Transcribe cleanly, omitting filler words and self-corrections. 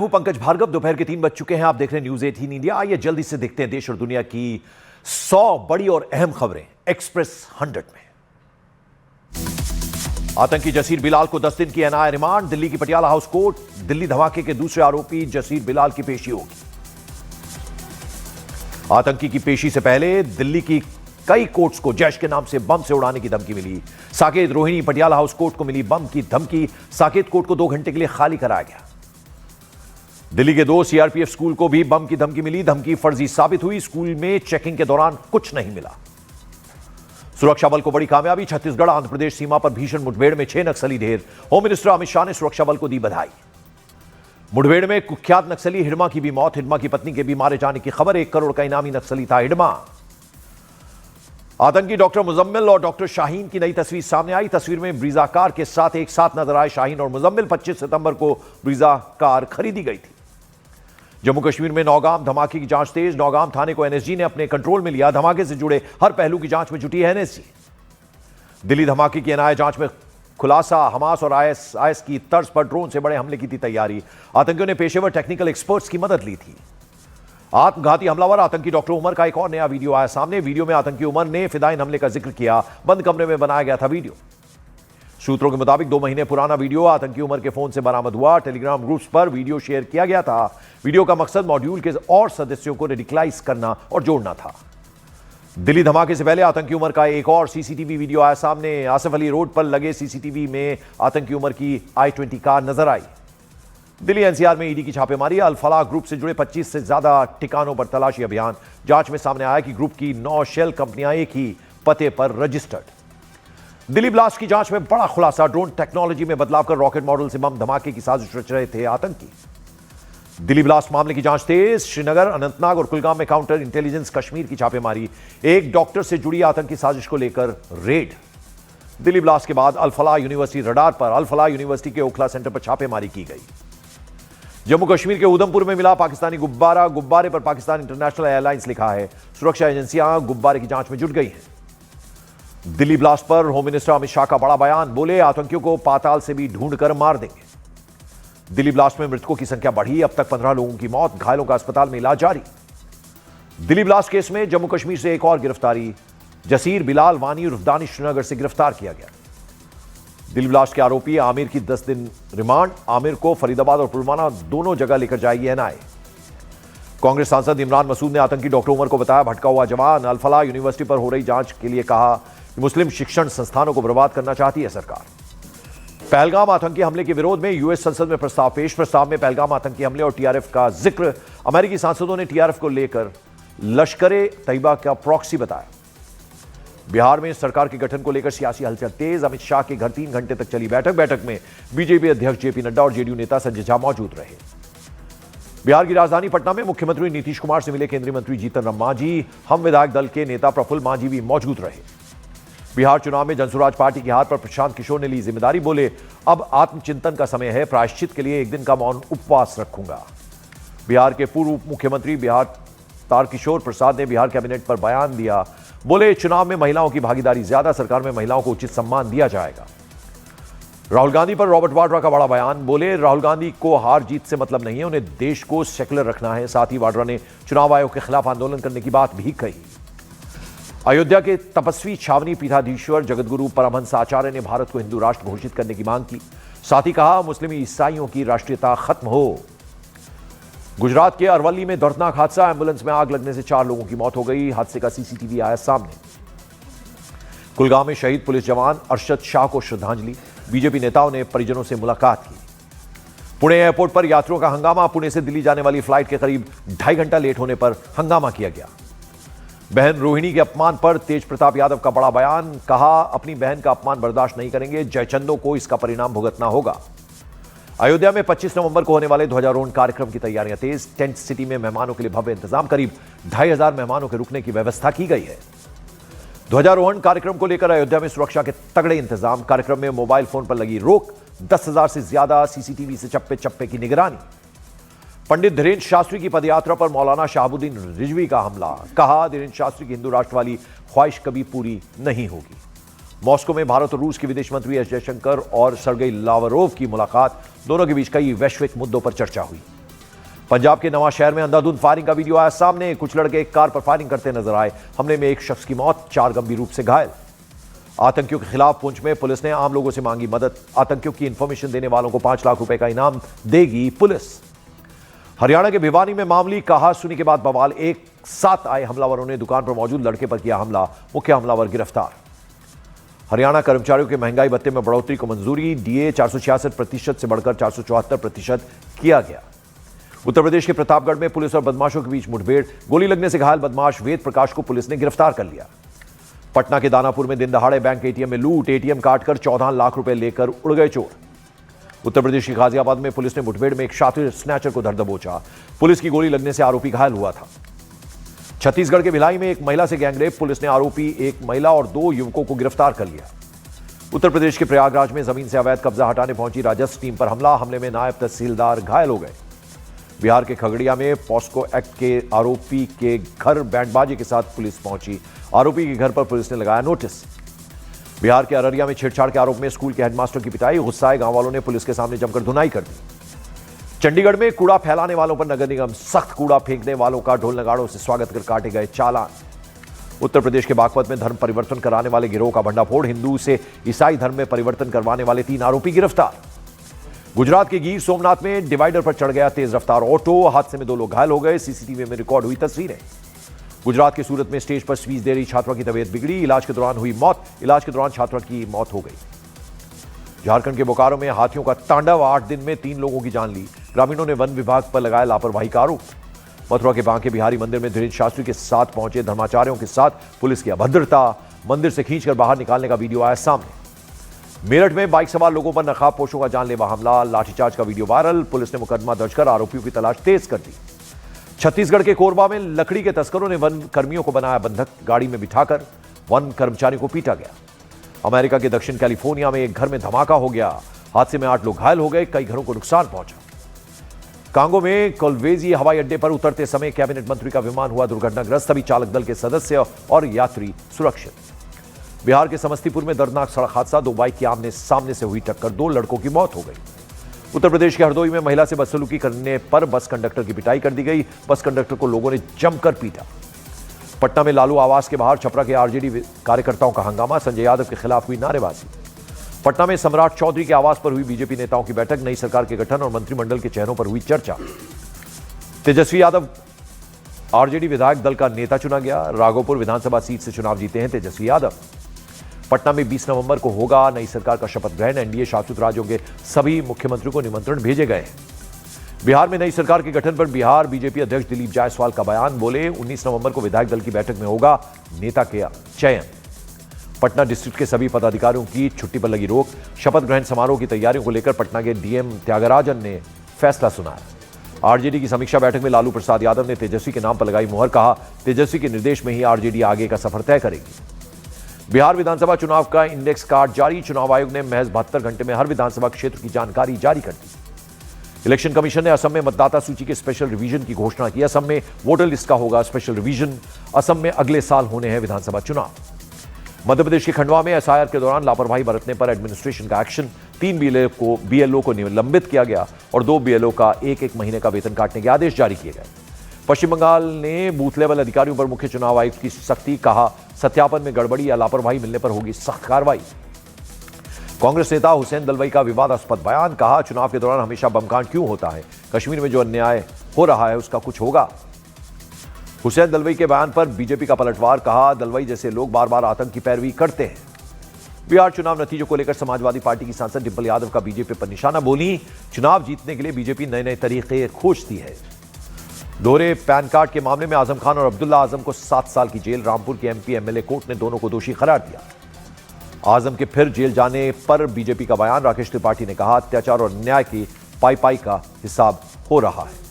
हूं पंकज भार्गव। दोपहर के 3 बज चुके हैं। आप देख रहे हैं न्यूज 18 इंडिया। आइए जल्दी से देखते हैं देश और दुनिया की 100 बड़ी और अहम खबरें एक्सप्रेस 100 में। आतंकी जसीर बिलाल को 10 दिन की एनआईए रिमांड। दिल्ली की पटियाला हाउस कोर्ट। दिल्ली धमाके के दूसरे आरोपी जसीर बिलाल की पेशी होगी। आतंकी की पेशी से पहले दिल्ली की कई कोर्ट्स को जैश के नाम से बम से उड़ाने की धमकी मिली। साकेत रोहिणी पटियाला हाउस कोर्ट को मिली बम की धमकी। साकेत कोर्ट को 2 घंटे के लिए खाली कराया गया। दिल्ली के 2 सीआरपीएफ स्कूल को भी बम की धमकी मिली। धमकी फर्जी साबित हुई। स्कूल में चेकिंग के दौरान कुछ नहीं मिला। सुरक्षा बल को बड़ी कामयाबी। छत्तीसगढ़ आंध्र प्रदेश सीमा पर भीषण मुठभेड़ में 6 नक्सली ढेर। होम मिनिस्टर अमित शाह ने सुरक्षा बल को दी बधाई। मुठभेड़ में कुख्यात नक्सली हिडमा की भी मौत। हिडमा की पत्नी के भी मारे जाने की खबर। 1 करोड़ का इनामी नक्सली था हिडमा। आतंकी डॉक्टर मुजम्मिल और डॉक्टर शाहीन की नई तस्वीर सामने आई। तस्वीर में ब्रीजा कार के साथ एक साथ नजर आए शाहीन और मुजम्मिल। 25 सितंबर को ब्रीजा कार खरीदी गई थी। जम्मू कश्मीर में नौगाम धमाके की जांच तेज। नौगाम थाने को एनएसजी ने अपने कंट्रोल में लिया। धमाके से जुड़े हर पहलू की जांच में जुटी है एनएसजी। दिल्ली धमाके की एनआईए जांच में खुलासा। हमास और आईएस की तर्ज पर ड्रोन से बड़े हमले की थी तैयारी। आतंकियों ने पेशेवर टेक्निकल एक्सपर्ट्स की मदद ली थी। आत्मघाती हमलावर आतंकी डॉक्टर उमर का एक और नया वीडियो आया सामने। वीडियो में आतंकी उमर ने फिदायिन हमले का जिक्र किया। बंद कमरे में बनाया गया था वीडियो। सूत्रों के मुताबिक 2 महीने पुराना वीडियो आतंकी उमर के फोन से बरामद हुआ। टेलीग्राम ग्रुप्स पर वीडियो शेयर किया गया था। वीडियो का मकसद मॉड्यूल के और सदस्यों को रेडिकलाइज करना और जोड़ना था। दिल्ली धमाके से पहले आतंकी उमर का एक और सीसीटीवी वीडियो आया सामने। आसिफ अली रोड पर लगे सीसीटीवी में आतंकी उमर की i20 कार नजर आई। दिल्ली एनसीआर में ईडी की छापेमारी। अल-फलाह ग्रुप से जुड़े 25 से ज्यादा ठिकानों पर तलाशी अभियान। जांच में सामने आया कि ग्रुप की 9 शेल कंपनियां एक ही पते पर रजिस्टर्ड। दिल्ली ब्लास्ट की जांच में बड़ा खुलासा। ड्रोन टेक्नोलॉजी में बदलाव कर रॉकेट मॉडल से बम धमाके की साजिश रच रहे थे आतंकी। दिल्ली ब्लास्ट मामले की जांच तेज। श्रीनगर, अनंतनाग और कुलगाम में काउंटर इंटेलिजेंस कश्मीर की छापेमारी। एक डॉक्टर से जुड़ी आतंकी साजिश को लेकर रेड। दिल्ली ब्लास्ट के बाद अल-फलाह यूनिवर्सिटी रडार पर। अल-फलाह यूनिवर्सिटी के ओखला सेंटर पर छापेमारी की गई। जम्मू कश्मीर के उधमपुर में मिला पाकिस्तानी गुब्बारा। गुब्बारे पर पाकिस्तान इंटरनेशनल एयरलाइंस लिखा है। सुरक्षा एजेंसियां गुब्बारे की जांच में जुट गई हैं। दिल्ली ब्लास्ट पर होम मिनिस्टर अमित शाह का बड़ा बयान। बोले आतंकियों को पाताल से भी ढूंढकर मार देंगे। दिल्ली ब्लास्ट में मृतकों की संख्या बढ़ी। अब तक 15 लोगों की मौत। घायलों का अस्पताल में इलाज जारी। दिल्ली ब्लास्ट केस में जम्मू कश्मीर से एक और गिरफ्तारी। जसीर बिलाल वानी उर्फ दानिश श्रीनगर से गिरफ्तार किया गया। दिल्ली ब्लास्ट के आरोपी आमिर की 10 दिन रिमांड। आमिर को फरीदाबाद और पुलवामा दोनों जगह लेकर जाएगी एनआईए। कांग्रेस सांसद इमरान मसूद ने आतंकी डॉक्टर उमर को बताया भटका हुआ जवान। अल-फलाह यूनिवर्सिटी पर हो रही जांच के लिए कहा कि मुस्लिम शिक्षण संस्थानों को बर्बाद करना चाहती है सरकार। पहलगाम आतंकी हमले के विरोध में यूएस संसद में प्रस्ताव पेश। प्रस्ताव में पहलगाम आतंकी हमले और टीआरएफ का जिक्र। अमेरिकी सांसदों ने टीआरएफ को लेकर लश्करे तैयबा का प्रॉक्सी बताया। बिहार में सरकार के गठन को लेकर सियासी हलचल तेज। अमित शाह के घर 3 घंटे तक चली बैठक में बीजेपी अध्यक्ष जेपी नड्डा और जेडीयू नेता संजय झा मौजूद रहे। बिहार की राजधानी पटना में मुख्यमंत्री नीतीश कुमार से मिले केंद्रीय मंत्री जीतन राम मांझी। हम विधायक दल के नेता प्रफुल्ल मांझी भी मौजूद रहे। बिहार चुनाव में जनसुराज पार्टी की हार पर प्रशांत किशोर ने ली जिम्मेदारी। बोले अब आत्मचिंतन का समय है। प्रायश्चित के लिए 1 दिन का मौन उपवास रखूंगा। बिहार के पूर्व उप मुख्यमंत्री बिहार तारकिशोर प्रसाद ने बिहार कैबिनेट पर बयान दिया। बोले चुनाव में महिलाओं की भागीदारी ज्यादा। सरकार में महिलाओं को उचित सम्मान दिया जाएगा। राहुल गांधी पर रॉबर्ट वाड्रा का बड़ा बयान। बोले राहुल गांधी को हार जीत से मतलब नहीं है, उन्हें देश को सेकुलर रखना है। साथ ही वाड्रा ने चुनाव आयोग के खिलाफ आंदोलन करने की बात भी कही। अयोध्या के तपस्वी छावनी पीठाधीश्वर जगतगुरु परमहंस आचार्य ने भारत को हिंदू राष्ट्र घोषित करने की मांग की। साथ ही कहा मुस्लिम ईसाइयों की राष्ट्रीयता खत्म हो। गुजरात के अरवली में दर्दनाक हादसा। एम्बुलेंस में आग लगने से 4 लोगों की मौत हो गई। हादसे का सीसीटीवी आया सामने। कुलगांव में शहीद पुलिस जवान अरशद शाह को श्रद्धांजलि। बीजेपी नेताओं ने परिजनों से मुलाकात की। पुणे एयरपोर्ट पर यात्रियों का हंगामा। पुणे से दिल्ली जाने वाली फ्लाइट के करीब 2.5 घंटा लेट होने पर हंगामा किया गया। बहन रोहिणी के अपमान पर तेज प्रताप यादव का बड़ा बयान। कहा अपनी बहन का अपमान बर्दाश्त नहीं करेंगे। जयचंदों को इसका परिणाम भुगतना होगा। अयोध्या में 25 नवंबर को होने वाले ध्वजारोहण कार्यक्रम की तैयारियां तेज। टेंट सिटी में मेहमानों के लिए भव्य इंतजाम। करीब 2500 मेहमानों के रुकने की व्यवस्था की गई है। ध्वजारोहण कार्यक्रम को लेकर अयोध्या में सुरक्षा के तगड़े इंतजाम। कार्यक्रम में मोबाइल फोन पर लगी रोक। 10,000 से ज्यादा सीसीटीवी से चप्पे चप्पे की निगरानी। पंडित धीरेन्द्र शास्त्री की पदयात्रा पर मौलाना शहाबुद्दीन रिजवी का हमला। कहा धीरेन्द्र शास्त्री की हिंदू राष्ट्र वाली ख्वाहिश कभी पूरी नहीं होगी। मॉस्को में भारत और रूस के विदेश मंत्री एस जयशंकर और सर्गेई लावरोव की मुलाकात। दोनों के बीच कई वैश्विक मुद्दों पर चर्चा हुई। पंजाब के नवा शहर में अंधाधुंध फायरिंग का वीडियो आया सामने। कुछ लड़के एक कार पर फायरिंग करते नजर आए। हमले में एक शख्स की मौत, 4 गंभीर रूप से घायल। आतंकियों के खिलाफ पुंछ में पुलिस ने आम लोगों से मांगी मदद। आतंकियों की इंफॉर्मेशन देने वालों को 5 लाख रुपए का इनाम देगी पुलिस। हरियाणा के भिवानी में मामूली कहा-सुनी के बाद बवाल। एक साथ आए हमलावरों ने दुकान पर मौजूद लड़के पर किया हमला। मुख्य हमलावर गिरफ्तार। हरियाणा कर्मचारियों के महंगाई भत्ते में बढ़ोतरी को मंजूरी। डीए 466% से बढ़कर 474% किया गया। उत्तर प्रदेश के प्रतापगढ़ में पुलिस और बदमाशों के बीच मुठभेड़। गोली लगने से घायल बदमाश वेद प्रकाश को पुलिस ने गिरफ्तार कर लिया। पटना के दानापुर में दिन दहाड़े बैंक एटीएम में लूट। एटीएम काटकर 14 लाख रुपए लेकर उड़ गए चोर। उत्तर प्रदेश के गाजियाबाद में पुलिस ने मुठभेड़ में एक शातिर स्नैचर को धर दबोचा। पुलिस की गोली लगने से आरोपी घायल हुआ था। छत्तीसगढ़ के भिलाई में एक महिला से गैंगरेप। पुलिस ने आरोपी एक महिला और 2 युवकों को गिरफ्तार कर लिया। उत्तर प्रदेश के प्रयागराज में जमीन से अवैध कब्जा हटाने पहुंची राजस्व टीम पर हमला। हमले में नायब तहसीलदार घायल हो गए। बिहार के खगड़िया में पॉस्को एक्ट के आरोपी के घर बैंडबाजी के साथ पुलिस पहुंची। आरोपी के घर पर पुलिस ने लगाया नोटिस। बिहार के अररिया में छेड़छाड़ के आरोप में स्कूल के हेडमास्टर की पिटाई। गुस्साए गांव वालों ने पुलिस के सामने जमकर धुनाई कर दी। चंडीगढ़ में कूड़ा फैलाने वालों पर नगर निगम सख्त। कूड़ा फेंकने वालों का ढोल नगाड़ों से स्वागत कर काटे गए चालान। उत्तर प्रदेश के बागपत में धर्म परिवर्तन कराने वाले गिरोह का भंडाफोड़। हिंदू से ईसाई धर्म में परिवर्तन करवाने वाले 3 आरोपी गिरफ्तार। गुजरात के गिर सोमनाथ में डिवाइडर पर चढ़ गया तेज रफ्तार ऑटो। हादसे में 2 लोग घायल हो गए। सीसीटीवी में रिकॉर्ड हुई तस्वीरें। गुजरात के सूरत में स्टेज पर स्पीच दे रही छात्रा की तबीयत बिगड़ी। इलाज के दौरान हुई मौत। इलाज के दौरान छात्रा की मौत हो गई। झारखंड के बोकारो में हाथियों का तांडव। 8 दिन में 3 लोगों की जान ली। ग्रामीणों ने वन विभाग पर लगाया लापरवाही का आरोप। मथुरा के बांके बिहारी मंदिर में धीरेन्द्र शास्त्री के साथ पहुंचे धर्माचार्यों के साथ पुलिस की अभद्रता। मंदिर से खींचकर बाहर निकालने का वीडियो आया सामने। मेरठ में बाइक सवार लोगों पर नकाबपोशों का जानलेवा हमला। लाठीचार्ज का वीडियो वायरल। पुलिस ने मुकदमा दर्ज कर आरोपियों की तलाश तेज कर दी। छत्तीसगढ़ के कोरबा में लकड़ी के तस्करों ने वन कर्मियों को बनाया बंधक। गाड़ी में बिठाकर वन कर्मचारियों को पीटा गया। अमेरिका के दक्षिण कैलिफोर्निया में एक घर में धमाका हो गया। हादसे में 8 लोग घायल हो गए। कई घरों को नुकसान पहुंचा। कांगो में कोलवेजी हवाई अड्डे पर उतरते समय कैबिनेट मंत्री का विमान हुआ दुर्घटनाग्रस्त। सभी चालक दल के सदस्य और यात्री सुरक्षित। बिहार के समस्तीपुर में दर्दनाक सड़क हादसा। 2 बाइक की आमने सामने से हुई टक्कर। 2 लड़कों की मौत हो गई। उत्तर प्रदेश के हरदोई में महिला से बदसलूकी करने पर बस कंडक्टर की पिटाई कर दी गई। बस कंडक्टर को लोगों ने जमकर पीटा। पटना में लालू आवास के बाहर छपरा के आरजेडी कार्यकर्ताओं का हंगामा। संजय यादव के खिलाफ हुई नारेबाजी। पटना में सम्राट चौधरी के आवास पर हुई बीजेपी नेताओं की बैठक। नई सरकार के गठन और मंत्रिमंडल के चेहरों पर हुई चर्चा। तेजस्वी यादव आरजेडी विधायक दल का नेता चुना गया। राघोपुर विधानसभा सीट से चुनाव जीते हैं तेजस्वी यादव। पटना में 20 नवंबर को होगा नई सरकार का शपथ ग्रहण। एनडीए शासित राज्यों के सभी मुख्यमंत्रियों को निमंत्रण भेजे गए हैं। बिहार में नई सरकार के गठन पर बिहार बीजेपी अध्यक्ष दिलीप जायसवाल का बयान। बोले 19 नवंबर को विधायक दल की बैठक में होगा नेता के चयन। पटना डिस्ट्रिक्ट के सभी पदाधिकारियों की छुट्टी पर लगी रोक। शपथ ग्रहण समारोह की तैयारियों को लेकर पटना के डीएम त्यागराजन ने फैसला सुनाया। आरजेडी की समीक्षा बैठक में लालू प्रसाद यादव ने तेजस्वी के नाम पर लगाई मुहर। कहा तेजस्वी के निर्देश में ही आरजेडी आगे का सफर तय करेगी। बिहार विधानसभा चुनाव का इंडेक्स कार्ड जारी। चुनाव आयोग ने महज 72 घंटे में हर विधानसभा क्षेत्र की जानकारी जारी कर दी। इलेक्शन कमीशन ने असम में मतदाता सूची के स्पेशल रिवीजन की घोषणा की। असम में वोटर लिस्ट का होगा स्पेशल रिवीजन। असम में अगले साल होने हैं विधानसभा चुनाव। मध्य प्रदेश के खंडवा में एसआईआर के दौरान लापरवाही बरतने पर एडमिनिस्ट्रेशन का एक्शन। 3 बीएलओ को निलंबित किया गया और 2 बीएलओ का 1-1 महीने का वेतन काटने के आदेश जारी किए गए। पश्चिम बंगाल ने बूथ लेवल अधिकारियों पर मुख्य चुनाव आयुक्त की सख्ती। कहा सत्यापन में गड़बड़ी या लापरवाही मिलने पर होगी सख्त कार्रवाई। कांग्रेस नेता हुसैन दलवाई का विवादास्पद बयान। कहा चुनाव के दौरान हमेशा बमकांड क्यों होता है। कश्मीर में जो अन्याय हो रहा है उसका कुछ होगा। हुसैन दलवाई के बयान पर बीजेपी का पलटवार। कहा दलवाई जैसे लोग बार बार आतंक की पैरवी करते हैं। बिहार चुनाव नतीजों को लेकर समाजवादी पार्टी की सांसद डिंपल यादव का बीजेपी पर निशाना। बोली चुनाव जीतने के लिए बीजेपी नए-नए तरीके खोजती है। दोहरे पैन कार्ड के मामले में आजम खान और अब्दुल्ला आजम को 7 साल की जेल। रामपुर के एमपी एमएलए कोर्ट ने दोनों को दोषी करार दिया। आजम के फिर जेल जाने पर बीजेपी का बयान। राकेश त्रिपाठी ने कहा अत्याचार और अन्याय की पाई का हिसाब हो रहा है।